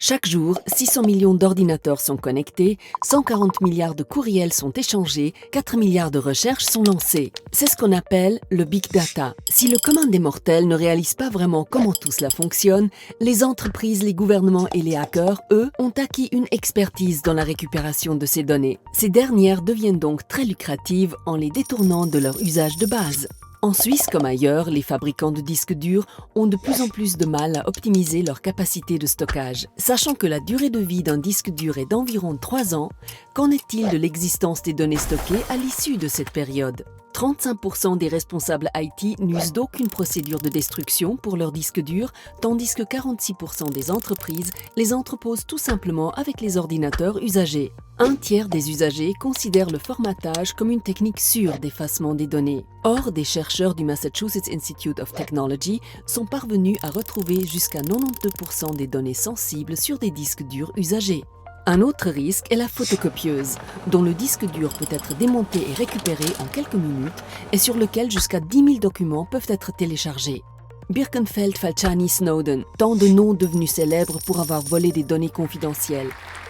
Chaque jour, 600 millions d'ordinateurs sont connectés, 140 milliards de courriels sont échangés, 4 milliards de recherches sont lancées. C'est ce qu'on appelle le big data. Si le commun des mortels ne réalise pas vraiment comment tout cela fonctionne, les entreprises, les gouvernements et les hackers, eux, ont acquis une expertise dans la récupération de ces données. Ces dernières deviennent donc très lucratives en les détournant de leur usage de base. En Suisse comme ailleurs, les fabricants de disques durs ont de plus en plus de mal à optimiser leur capacité de stockage. Sachant que la durée de vie d'un disque dur est d'environ 3 ans, qu'en est-il de l'existence des données stockées à l'issue de cette période ? 35% des responsables IT n'usent d'aucune procédure de destruction pour leurs disques durs, tandis que 46% des entreprises les entreposent tout simplement avec les ordinateurs usagés. Un tiers des usagers considèrent le formatage comme une technique sûre d'effacement des données. Or, des chercheurs du Massachusetts Institute of Technology sont parvenus à retrouver jusqu'à 92% des données sensibles sur des disques durs usagés. Un autre risque est la photocopieuse, dont le disque dur peut être démonté et récupéré en quelques minutes et sur lequel jusqu'à 10 000 documents peuvent être téléchargés. Birkenfeld, Falciani, Snowden, tant de noms devenus célèbres pour avoir volé des données confidentielles.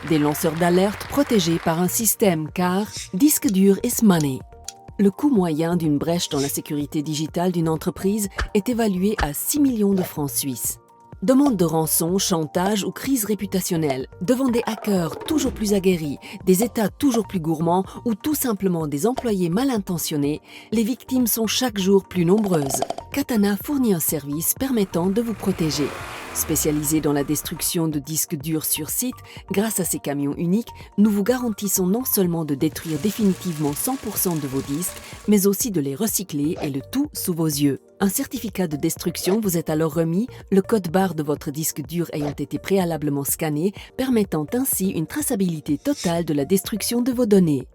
Des lanceurs d'alerte protégés par un système car disque dur is money. Le coût moyen d'une brèche dans la sécurité digitale d'une entreprise est évalué à 6 millions de francs suisses. Demande de rançon, chantage ou crise réputationnelle, devant des hackers toujours plus aguerris, des États toujours plus gourmands ou tout simplement des employés mal intentionnés, les victimes sont chaque jour plus nombreuses. Katana fournit un service permettant de vous protéger. Spécialisé dans la destruction de disques durs sur site, grâce à ces camions uniques, nous vous garantissons non seulement de détruire définitivement 100% de vos disques, mais aussi de les recycler et le tout sous vos yeux. Un certificat de destruction vous est alors remis, le code barre de votre disque dur ayant été préalablement scanné, permettant ainsi une traçabilité totale de la destruction de vos données.